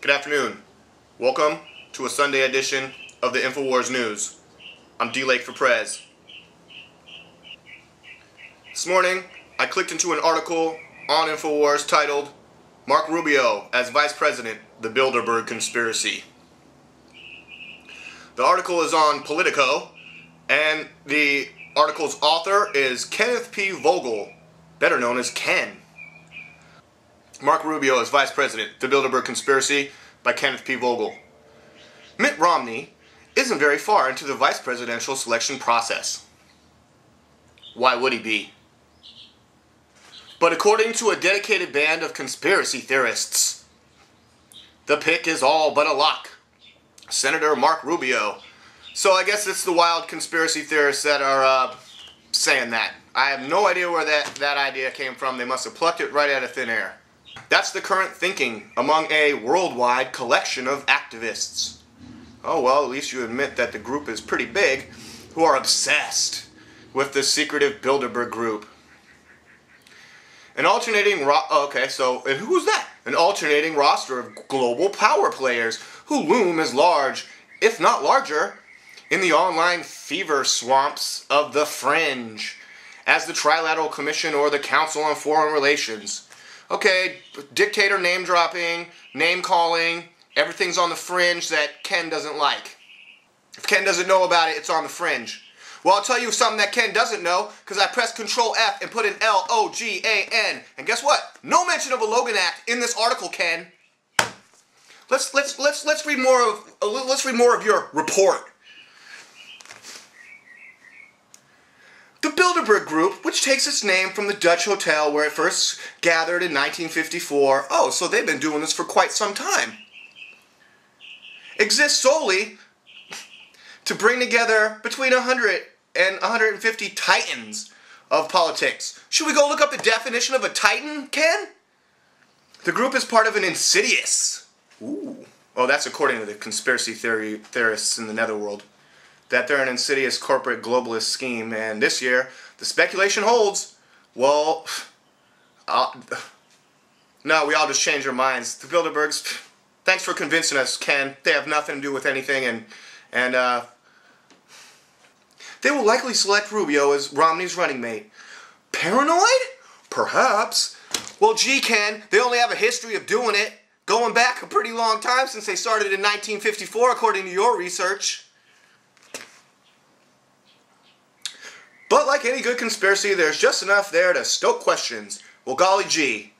Good afternoon. Welcome to a Sunday edition of the InfoWars News. I'm DLAKE for PREZ. This morning, I clicked into an article on InfoWars titled, Mark Rubio as Vice President, the Bilderberg Conspiracy. The article is on Politico, and the article's author is Kenneth P. Vogel, better known as Ken. Mark Rubio as Vice President, the Bilderberg Conspiracy by Kenneth P. Vogel. Mitt Romney isn't very far into the vice presidential selection process. Why would he be? But according to a dedicated band of conspiracy theorists, the pick is all but a lock. Senator Mark Rubio. So I guess it's the wild conspiracy theorists that are saying that. I have no idea where that idea came from. They must have plucked it right out of thin air. That's the current thinking among a worldwide collection of activists. Oh well, at least you admit that the group is pretty big, who are obsessed with the secretive Bilderberg group. An alternating and who's that? An alternating roster of global power players who loom as large, if not larger, in the online fever swamps of the fringe, as the Trilateral Commission or the Council on Foreign Relations. Okay, dictator name dropping, name calling, everything's on the fringe that Ken doesn't like. If Ken doesn't know about it, it's on the fringe. Well, I'll tell you something that Ken doesn't know, because I pressed Control F and put in L-O-G-A-N. And guess what? No mention of a Logan Act in this article, Ken. Let's read more of your report. The Bilderberg Group, which takes its name from the Dutch hotel where it first gathered in 1954, oh, so they've been doing this for quite some time, exists solely to bring together between 100 and 150 titans of politics. Should we go look up the definition of a titan, Ken? The group is part of an insidious, that's according to the conspiracy theorists in the netherworld, that they're an insidious corporate globalist scheme, and this year, the speculation holds, well, no, we all just changed our minds. The Bilderbergs, thanks for convincing us, Ken. They have nothing to do with anything, and they will likely select Rubio as Romney's running mate. Paranoid? Perhaps. Well, gee, Ken, they only have a history of doing it, going back a pretty long time since they started in 1954, according to your research. But like any good conspiracy, there's just enough there to stoke questions. Well, golly gee.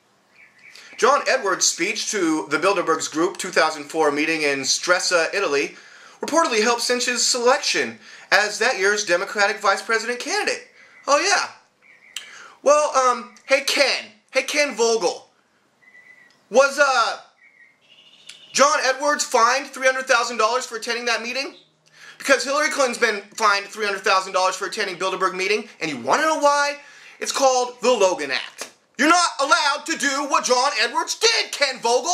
John Edwards' speech to the Bilderberg's Group 2004 meeting in Stresa, Italy, reportedly helped cinch his selection as that year's Democratic vice president candidate. Oh yeah. Well, hey Ken Vogel. Was John Edwards fined $300,000 for attending that meeting? Because Hillary Clinton's been fined $300,000 for attending Bilderberg meeting, and you want to know why? It's called the Logan Act. You're not allowed to do what John Edwards did, Ken Vogel!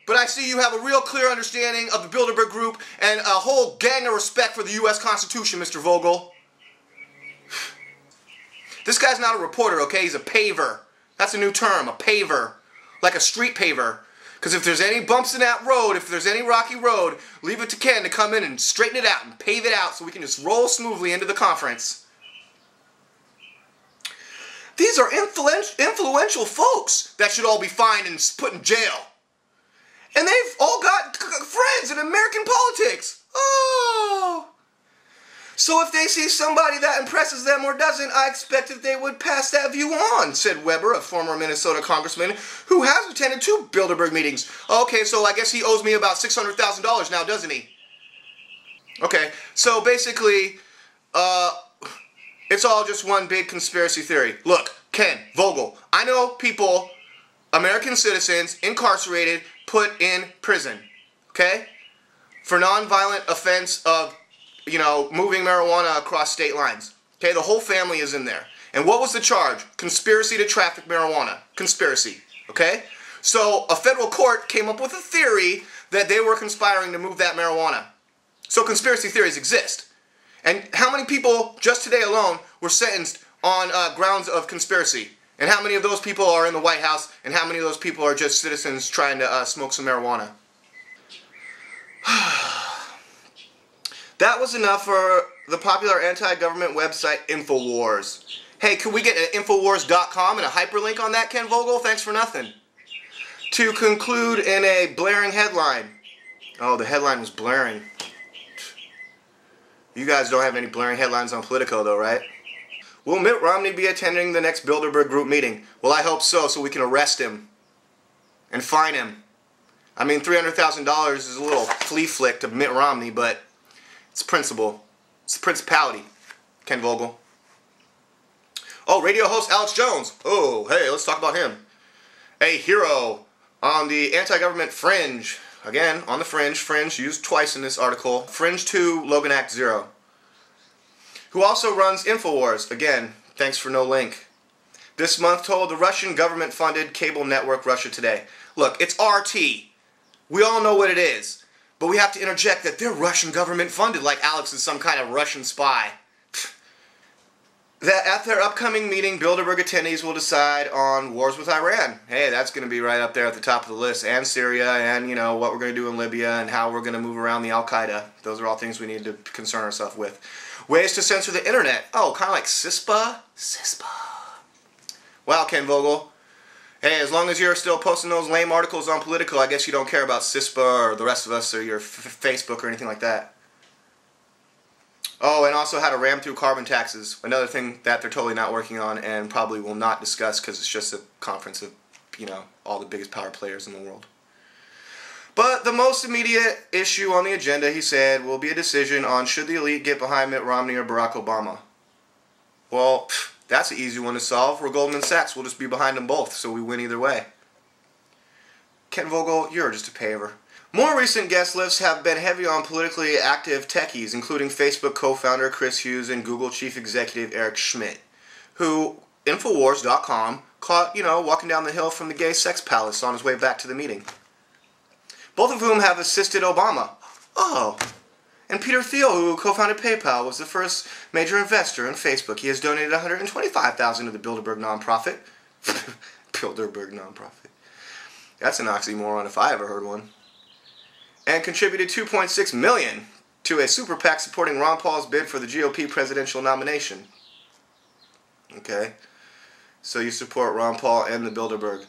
But I see you have a real clear understanding of the Bilderberg Group and a whole gang of respect for the U.S. Constitution, Mr. Vogel. This guy's not a reporter, okay? He's a paver. That's a new term, a paver. Like a street paver. Because if there's any bumps in that road, if there's any rocky road, leave it to Ken to come in and straighten it out and pave it out so we can just roll smoothly into the conference. These are influential folks that should all be fined and put in jail. And they've all got friends in American politics. Oh! So if they see somebody that impresses them or doesn't, I expect that they would pass that view on, said Weber, a former Minnesota congressman who has attended 2 Bilderberg meetings. Okay, so I guess he owes me about $600,000 now, doesn't he? Okay, so basically, it's all just one big conspiracy theory. Look, Ken Vogel, I know people, American citizens, incarcerated, put in prison, okay? For nonviolent offense of moving marijuana across state lines. Okay, the whole family is in there. And what was the charge? Conspiracy to traffic marijuana. Conspiracy. Okay? So a federal court came up with a theory that they were conspiring to move that marijuana. So conspiracy theories exist. And how many people, just today alone, were sentenced on grounds of conspiracy? And how many of those people are in the White House, and how many of those people are just citizens trying to smoke some marijuana? That was enough for the popular anti-government website InfoWars. Hey, could we get an Infowars.com and a hyperlink on that, Ken Vogel? Thanks for nothing. To conclude in a blaring headline. Oh, the headline was blaring. You guys don't have any blaring headlines on Politico though, right? Will Mitt Romney be attending the next Bilderberg group meeting? Well, I hope so we can arrest him and fine him. I mean, $300,000 is a little flea flick to Mitt Romney, but it's principle. It's the principality, Ken Vogel. Oh, radio host Alex Jones. Oh, hey, let's talk about him. A hero on the anti-government fringe. Again, on the fringe. Fringe used twice in this article. Fringe 2, Logan Act 0. Who also runs InfoWars. Again, thanks for no link. This month told the Russian government-funded cable network Russia Today. Look, it's RT. We all know what it is. But we have to interject that they're Russian government-funded, like Alex is some kind of Russian spy. That at their upcoming meeting, Bilderberg attendees will decide on wars with Iran. Hey, that's going to be right up there at the top of the list. And Syria, and, you know, what we're going to do in Libya, and how we're going to move around the Al-Qaeda. Those are all things we need to concern ourselves with. Ways to censor the internet. Oh, kind of like CISPA? CISPA. Wow, Ken Vogel. Hey, as long as you're still posting those lame articles on Politico, I guess you don't care about CISPA or the rest of us or your Facebook or anything like that. Oh, and also how to ram through carbon taxes. Another thing that they're totally not working on and probably will not discuss because it's just a conference of, you know, all the biggest power players in the world. But the most immediate issue on the agenda, he said, will be a decision on should the elite get behind Mitt Romney or Barack Obama. Well, that's an easy one to solve. We're Goldman Sachs. We'll just be behind them both, so we win either way. Ken Vogel, you're just a paver. More recent guest lists have been heavy on politically active techies, including Facebook co-founder Chris Hughes and Google chief executive Eric Schmidt, who Infowars.com caught, you know, walking down the hill from the gay sex palace on his way back to the meeting. Both of whom have assisted Obama. Oh. And Peter Thiel, who co-founded PayPal, was the first major investor in Facebook. He has donated $125,000 to the Bilderberg nonprofit. Bilderberg nonprofit. That's an oxymoron if I ever heard one. And contributed $2.6 million to a super PAC supporting Ron Paul's bid for the GOP presidential nomination. Okay. So you support Ron Paul and the Bilderberg.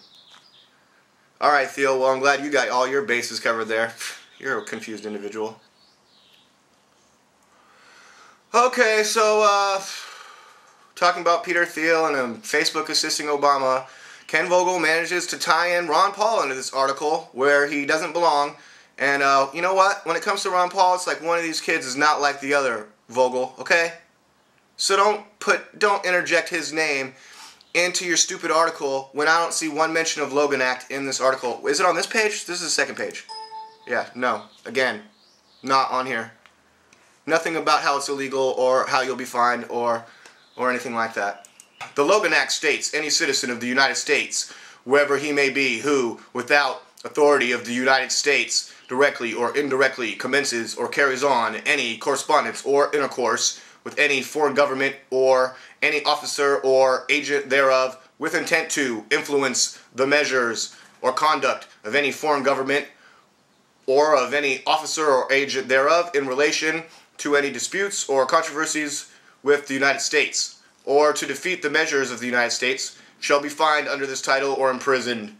Alright, Thiel, well, I'm glad you got all your bases covered there. You're a confused individual. Okay, so, talking about Peter Thiel and Facebook assisting Obama, Ken Vogel manages to tie in Ron Paul into this article where he doesn't belong. And, you know what? When it comes to Ron Paul, it's like one of these kids is not like the other, Vogel, okay? So don't interject his name into your stupid article when I don't see one mention of Logan Act in this article. Is it on this page? This is the second page. Yeah, no. Again, not on here. Nothing about how it's illegal or how you'll be fined or anything like that. The Logan Act states any citizen of the United States, wherever he may be, who, without authority of the United States, directly or indirectly commences or carries on any correspondence or intercourse with any foreign government or any officer or agent thereof with intent to influence the measures or conduct of any foreign government or of any officer or agent thereof in relation to any disputes or controversies with the United States, or to defeat the measures of the United States, shall be fined under this title or imprisoned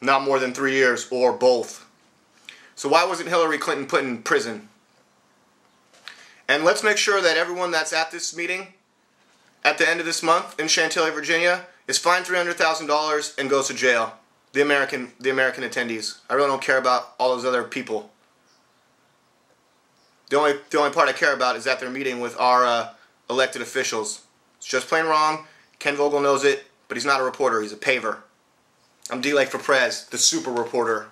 not more than 3 years, or both. So why wasn't Hillary Clinton put in prison? And let's make sure that everyone that's at this meeting at the end of this month in Chantilly, Virginia, is fined $300,000 and goes to jail. The American attendees. I really don't care about all those other people. The only part I care about is that they're meeting with our elected officials. It's just plain wrong. Ken Vogel knows it, but he's not a reporter. He's a paver. I'm DLAKE for PREZ, the super reporter.